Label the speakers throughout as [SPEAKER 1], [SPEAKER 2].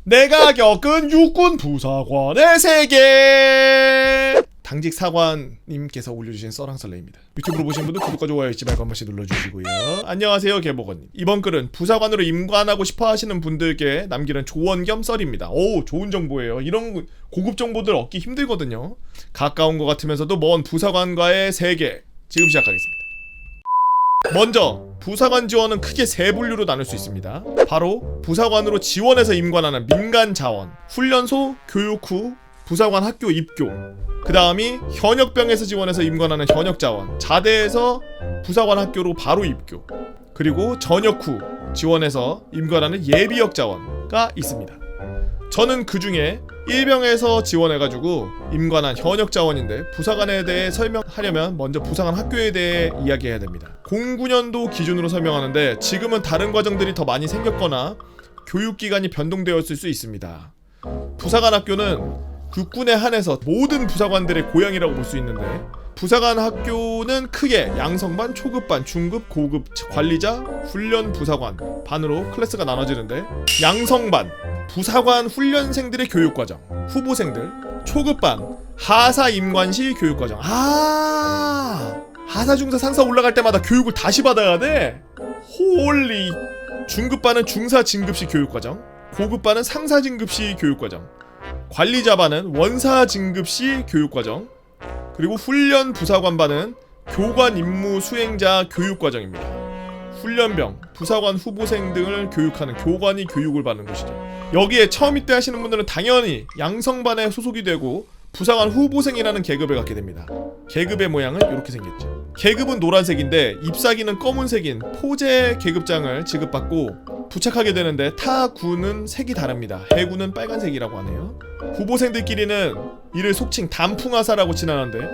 [SPEAKER 1] 내가 겪은 육군 부사관의 세계. 당직 사관님께서 올려주신 썰랑설레입니다. 유튜브로 보신 분들 구독과 좋아요 잊지 말고 한 번씩 눌러주시고요. 안녕하세요, 개보건님. 이번 글은 부사관으로 임관하고 싶어 하시는 분들께 남기는 조언 겸 썰입니다. 오, 좋은 정보예요. 이런 고급 정보들 얻기 힘들거든요. 가까운 것 같으면서도 먼 부사관과의 세계, 지금 시작하겠습니다. 먼저 부사관 지원은 크게 세 분류로 나눌 수 있습니다. 바로 부사관으로 지원해서 임관하는 민간 자원, 훈련소, 교육 후 부사관 학교 입교, 그 다음이 현역병에서 지원해서 임관하는 현역 자원, 자대에서 부사관 학교로 바로 입교, 그리고 전역 후 지원해서 임관하는 예비역 자원가 있습니다. 저는 그 중에 일병에서 지원해가지고 임관한 현역 자원인데, 부사관에 대해 설명하려면 먼저 부사관 학교에 대해 이야기해야 됩니다. 09년도 기준으로 설명하는데 지금은 다른 과정들이 더 많이 생겼거나 교육기간이 변동되었을 수 있습니다. 부사관 학교는 육군에 한해서 모든 부사관들의 고향이라고 볼 수 있는데, 부사관 학교는 크게 양성반, 초급반, 중급, 고급, 관리자, 훈련 부사관 반으로 클래스가 나눠지는데, 양성반 부사관 훈련생들의 교육과정, 후보생들, 초급반 하사 임관시 교육과정. 하사 중사 상사 올라갈 때마다 교육을 다시 받아야 돼? 홀리. 중급반은 중사 진급시 교육과정, 고급반은 상사 진급시 교육과정, 관리자반은 원사 진급시 교육과정, 그리고 훈련 부사관반은 교관 임무 수행자 교육과정입니다. 훈련병, 부사관 후보생 등을 교육하는 교관이 교육을 받는 곳이죠. 여기에 처음 입대 하시는 분들은 당연히 양성반에 소속이 되고 부사관 후보생이라는 계급을 갖게 됩니다. 계급의 모양은 이렇게 생겼죠. 계급은 노란색인데 잎사귀는 검은색인 포제 계급장을 지급받고 부착하게 되는데, 타 군은 색이 다릅니다. 해군은 빨간색이라고 하네요. 후보생들끼리는 이를 속칭 단풍하사라고 칭하는데,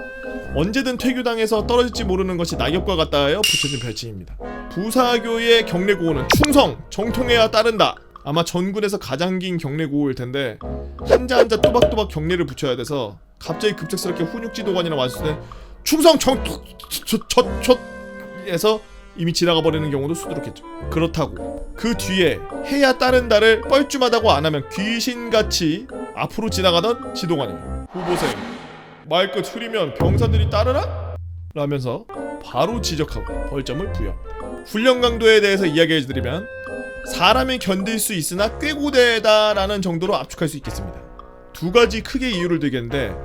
[SPEAKER 1] 언제든 퇴교당해서 떨어질지 모르는 것이 낙엽과 같다 하여 붙여진 별칭입니다. 부사교의 경례고호는 충성, 정통해야 따른다. 아마 전군에서 가장 긴 경례고호일 텐데, 한자 한자 또박또박 경례를 붙여야 돼서 갑자기 급작스럽게 훈육지도관이나 왔을 때 충성 에서 이미 지나가 버리는 경우도 수두룩했죠. 그렇다고 그 뒤에 해야 따른다를 뻘쭘하다고 안 하면 귀신같이 앞으로 지나가던 지도관이에요. 후보생 말끝 흐리면 병사들이 따르라? 라면서 바로 지적하고 벌점을 부여합니다. 훈련 강도에 대해서 이야기해드리면, 사람이 견딜 수 있으나 꽤 고되다라는 정도로 압축할 수 있겠습니다. 두 가지 크게 이유를 들겠는데,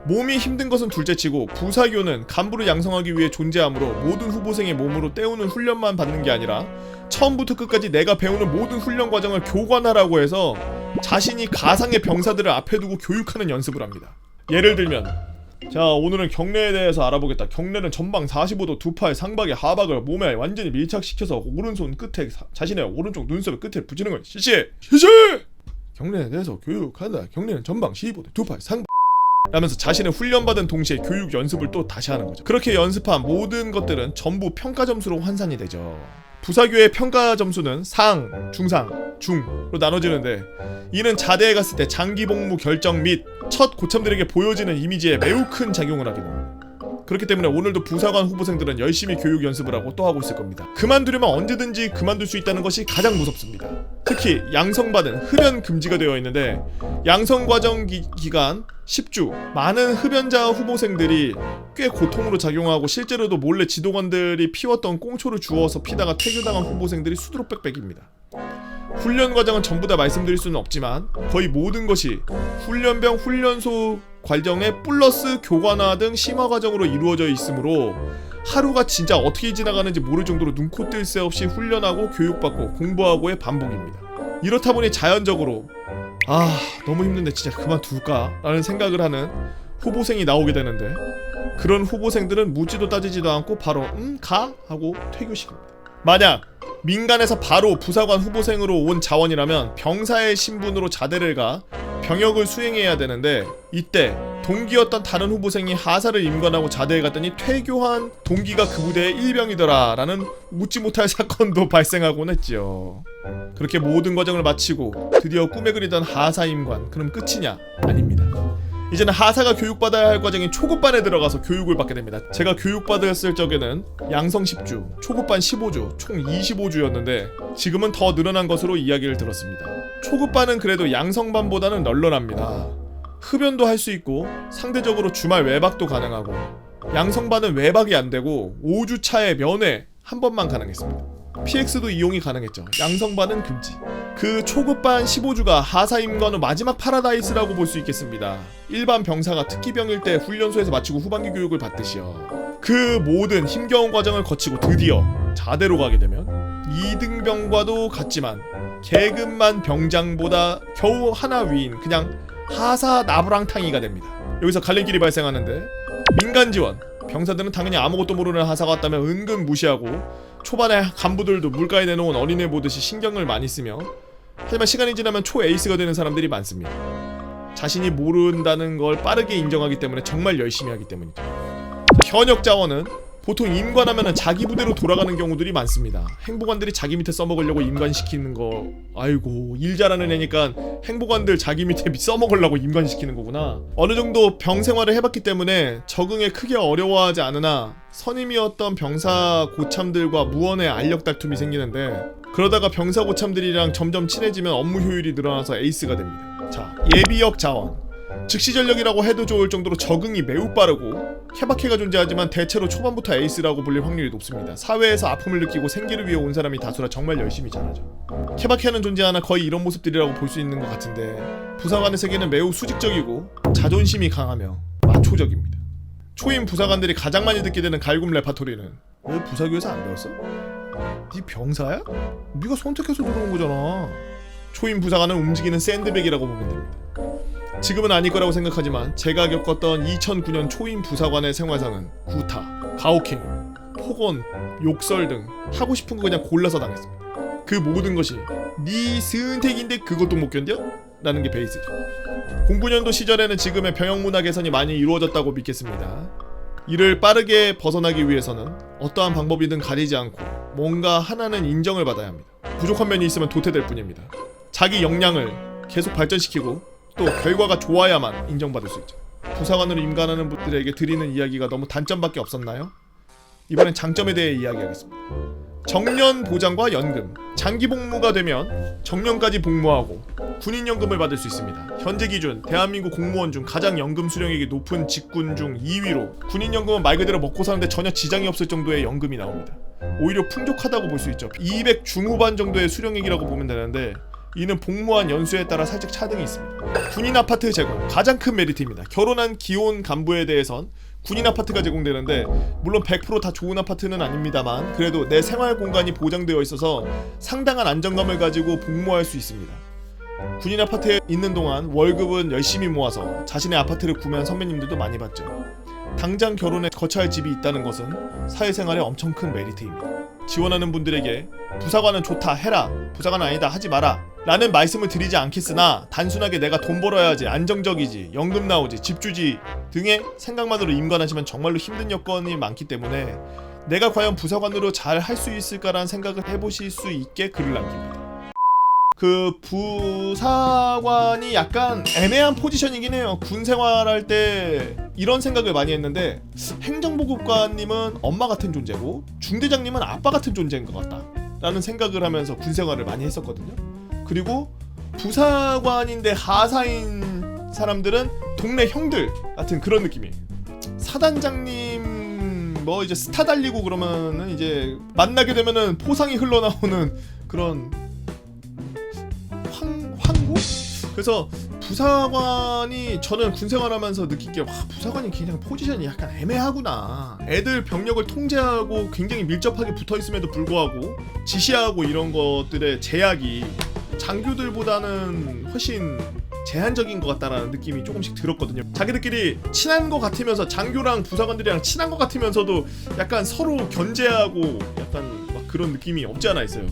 [SPEAKER 1] 몸이 힘든 것은 둘째치고 부사교는 간부를 양성하기 위해 존재하므로 모든 후보생의 몸으로 때우는 훈련만 받는 게 아니라 처음부터 끝까지 내가 배우는 모든 훈련 과정을 교관하라고 해서 자신이 가상의 병사들을 앞에 두고 교육하는 연습을 합니다. 예를 들면, 자, 오늘은 경례에 대해서 알아보겠다. 경례는 전방 45도 두 팔 상박의 하박을 몸에 완전히 밀착시켜서 오른손 끝에 자신의 오른쪽 눈썹의 끝에 붙이는 걸 실시! 경례에 대해서 교육한다. 경례는 전방 15도 두 팔 상박 라면서 자신은 훈련받은 동시에 교육 연습을 또 다시 하는 거죠. 그렇게 연습한 모든 것들은 전부 평가 점수로 환산이 되죠. 부사교의 평가 점수는 상, 중상, 중으로 나눠지는데, 이는 자대에 갔을 때 장기 복무 결정 및 첫 고참들에게 보여지는 이미지에 매우 큰 작용을 하게 됩니다. 그렇기 때문에 오늘도 부사관 후보생들은 열심히 교육 연습을 하고 또 하고 있을 겁니다. 그만두려면 언제든지 그만둘 수 있다는 것이 가장 무섭습니다. 특히 양성반은 흡연 금지가 되어 있는데, 양성 과정 기간 10주, 많은 흡연자 후보생들이 꽤 고통으로 작용하고 실제로도 몰래 지도관들이 피웠던 꽁초를 주워서 피다가 퇴교당한 후보생들이 수두룩 빽빽입니다. 훈련 과정은 전부 다 말씀드릴 수는 없지만 거의 모든 것이 훈련병 훈련소 과정에 플러스 교관화 등 심화 과정으로 이루어져 있으므로 하루가 진짜 어떻게 지나가는지 모를 정도로 눈코 뜰 새 없이 훈련하고 교육받고 공부하고의 반복입니다. 이렇다 보니 자연적으로 너무 힘든데 진짜 그만둘까? 라는 생각을 하는 후보생이 나오게 되는데, 그런 후보생들은 묻지도 따지지도 않고 바로 가? 하고 퇴교시킵니다. 만약 민간에서 바로 부사관 후보생으로 온 자원이라면 병사의 신분으로 자대를 가 병역을 수행해야 되는데, 이때 동기였던 다른 후보생이 하사를 임관하고 자대에 갔더니 퇴교한 동기가 그 부대의 일병이더라 라는 묻지 못할 사건도 발생하곤 했죠. 그렇게 모든 과정을 마치고 드디어 꿈에 그리던 하사 임관, 그럼 끝이냐? 아닙니다. 이제는 하사가 교육받아야 할 과정인 초급반에 들어가서 교육을 받게 됩니다. 제가 교육받았을 적에는 양성 10주, 초급반 15주, 총 25주였는데 지금은 더 늘어난 것으로 이야기를 들었습니다. 초급반은 그래도 양성반보다는 널널합니다. 흡연도 할 수 있고 상대적으로 주말 외박도 가능하고, 양성반은 외박이 안되고 5주차에 면회 한 번만 가능했습니다. PX도 이용이 가능했죠. 양성반은 금지. 그 초급반 15주가 하사임관후 마지막 파라다이스라고 볼 수 있겠습니다. 일반 병사가 특기병일 때 훈련소에서 마치고 후반기 교육을 받듯이요. 그 모든 힘겨운 과정을 거치고 드디어 자대로 가게 되면 2등병과도 같지만 계급만 병장보다 겨우 하나 위인 그냥 하사 나부랑탕이가 됩니다. 여기서 갈림길이 발생하는데, 민간 지원, 병사들은 당연히 아무것도 모르는 하사가 왔다면 은근 무시하고 초반에 간부들도 물가에 내놓은 어린애 보듯이 신경을 많이 쓰며, 하지만 시간이 지나면 초 에이스가 되는 사람들이 많습니다. 자신이 모른다는 걸 빠르게 인정하기 때문에 정말 열심히 하기 때문이죠. 현역 자원은 보통 임관하면은 자기 부대로 돌아가는 경우들이 많습니다. 행보관들이 자기 밑에 써먹으려고 임관시키는 거, 아이고 일 잘하는 애니까 행보관들 자기 밑에 써먹으려고 임관시키는 거구나. 어느 정도 병 생활을 해봤기 때문에 적응에 크게 어려워하지 않으나 선임이었던 병사 고참들과 무언의 알력 다툼이 생기는데, 그러다가 병사 고참들이랑 점점 친해지면 업무 효율이 늘어나서 에이스가 됩니다. 자, 예비역 자원, 즉시 전력이라고 해도 좋을 정도로 적응이 매우 빠르고 케바케가 존재하지만 대체로 초반부터 에이스라고 불릴 확률이 높습니다. 사회에서 아픔을 느끼고 생계를 위해 온 사람이 다수라 정말 열심히 잘하죠. 케바케는 존재하나 거의 이런 모습들이라고 볼 수 있는 것 같은데, 부사관의 세계는 매우 수직적이고 자존심이 강하며 마초적입니다. 초임 부사관들이 가장 많이 듣게 되는 갈굼 레파토리는, 왜 부사교에서 안 배웠어? 네 병사야? 네가 선택해서 들어온 거잖아. 초임 부사관은 움직이는 샌드백이라고 보면 됩니다. 지금은 아닐 거라고 생각하지만 제가 겪었던 2009년 초임 부사관의 생활상은 구타, 가혹행, 폭언, 욕설 등 하고 싶은 거 그냥 골라서 당했습니다. 그 모든 것이 네 선택인데 그것도 못 견뎌? 라는 게 베이스죠. 09년도 시절에는 지금의 병영문화 개선이 많이 이루어졌다고 믿겠습니다. 이를 빠르게 벗어나기 위해서는 어떠한 방법이든 가리지 않고 뭔가 하나는 인정을 받아야 합니다. 부족한 면이 있으면 도태될 뿐입니다. 자기 역량을 계속 발전시키고 또 결과가 좋아야만 인정받을 수 있죠. 부사관으로 임관하는 분들에게 드리는 이야기가 너무 단점밖에 없었나요? 이번엔 장점에 대해 이야기하겠습니다. 정년 보장과 연금. 장기 복무가 되면 정년까지 복무하고 군인연금을 받을 수 있습니다. 현재 기준 대한민국 공무원 중 가장 연금 수령액이 높은 직군 중 2위로 군인연금은 말 그대로 먹고 사는데 전혀 지장이 없을 정도의 연금이 나옵니다. 오히려 풍족하다고 볼 수 있죠. 200 중후반 정도의 수령액이라고 보면 되는데, 이는 복무한 연수에 따라 살짝 차등이 있습니다. 군인 아파트 제공, 가장 큰 메리트입니다. 결혼한 기혼 간부에 대해선 군인 아파트가 제공되는데, 물론 100% 다 좋은 아파트는 아닙니다만 그래도 내 생활 공간이 보장되어 있어서 상당한 안정감을 가지고 복무할 수 있습니다. 군인 아파트에 있는 동안 월급은 열심히 모아서 자신의 아파트를 구매한 선배님들도 많이 봤죠. 당장 결혼에 거처할 집이 있다는 것은 사회생활에 엄청 큰 메리트입니다. 지원하는 분들에게 부사관은 좋다 해라, 부사관은 아니다 하지 마라 라는 말씀을 드리지 않겠으나, 단순하게 내가 돈 벌어야지, 안정적이지, 연금 나오지, 집 주지 등의 생각만으로 임관하시면 정말로 힘든 여건이 많기 때문에 내가 과연 부사관으로 잘 할 수 있을까라는 생각을 해보실 수 있게 글을 남깁니다. 그 부사관이 약간 애매한 포지션이긴 해요. 군 생활할 때 이런 생각을 많이 했는데, 행정보급관님은 엄마 같은 존재고 중대장님은 아빠 같은 존재인 것 같다 라는 생각을 하면서 군 생활을 많이 했었거든요. 그리고 부사관인데 하사인 사람들은 동네 형들 같은 그런 느낌이에요. 사단장님 뭐 이제 스타 달리고 그러면은 이제 만나게 되면은 포상이 흘러나오는 그런 황고? 그래서 부사관이, 저는 군생활하면서 느낀 게, 와, 부사관이 그냥 포지션이 약간 애매하구나. 애들 병력을 통제하고 굉장히 밀접하게 붙어있음에도 불구하고 지시하고 이런 것들의 제약이 장교들보다는 훨씬 제한적인 것 같다라는 느낌이 조금씩 들었거든요. 자기들끼리 친한 것 같으면서, 장교랑 부사관들이랑 친한 것 같으면서도 약간 서로 견제하고 약간 막 그런 느낌이 없지 않아 있어요.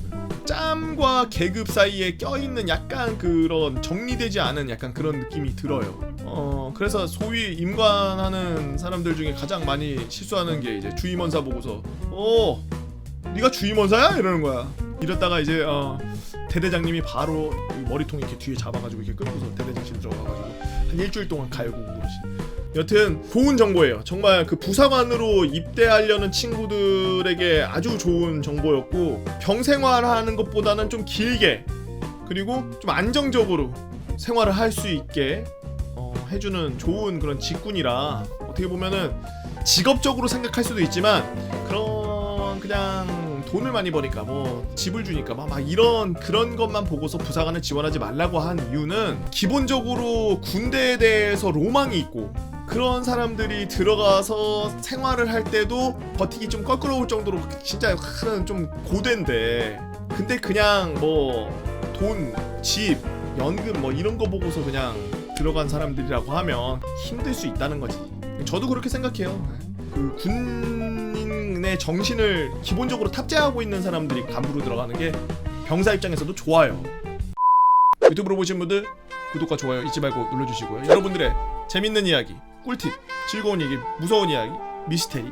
[SPEAKER 1] 짬과 계급 사이에 껴있는 약간 그런 정리되지 않은 약간 그런 느낌이 들어요. 그래서 소위 임관하는 사람들 중에 가장 많이 실수하는 게, 이제 주임원사 보고서 네가 주임원사야? 이러는 거야. 이랬다가 이제 대대장님이 바로 머리통 이렇게 뒤에 잡아가지고 이렇게 끌고서 대대장실 들어가가지고 한 일주일 동안 갈고 그러시. 여튼 좋은 정보예요. 정말 그 부사관으로 입대하려는 친구들에게 아주 좋은 정보였고, 병생활하는 것보다는 좀 길게 그리고 좀 안정적으로 생활을 할 수 있게 해주는 좋은 그런 직군이라 어떻게 보면은 직업적으로 생각할 수도 있지만 그냥 돈을 많이 버니까 뭐 집을 주니까 막 이런 그런 것만 보고서 부사관을 지원하지 말라고 한 이유는 기본적으로 군대에 대해서 로망이 있고 그런 사람들이 들어가서 생활을 할 때도 버티기 좀 껄끄러울 정도로 진짜 큰 좀 고된데 근데 그냥 뭐 돈, 집, 연금 뭐 이런 거 보고서 그냥 들어간 사람들이라고 하면 힘들 수 있다는 거지. 저도 그렇게 생각해요. 그 군인의 정신을 기본적으로 탑재하고 있는 사람들이 간부로 들어가는 게 병사 입장에서도 좋아요. 유튜브로 보신 분들 구독과 좋아요 잊지 말고 눌러주시고요. 여러분들의 재밌는 이야기, 꿀팁, 즐거운 얘기, 무서운 이야기, 미스테리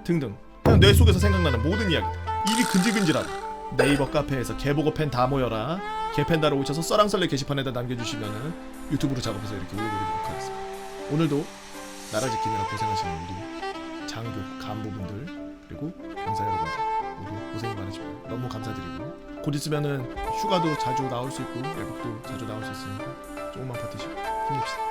[SPEAKER 1] 등등 그냥 뇌 속에서 생각나는 모든 이야기들 입이 근질근질한 네이버 카페에서 개보고 팬 다 모여라 개팬다로 오셔서 써랑썰레 게시판에다 남겨주시면은 유튜브로 작업해서 이렇게 올려드리도록 하겠습니다. 오늘도 나라 지키느라 고생하시는 우리 장교, 간부분들 그리고 병사 여러분들 모두 고생이 많으십니다. 너무 감사드리고 곧 있으면은 휴가도 자주 나올 수 있고 외국도 자주 나올 수 있으니까 조금만 버티시고 힘냅시다.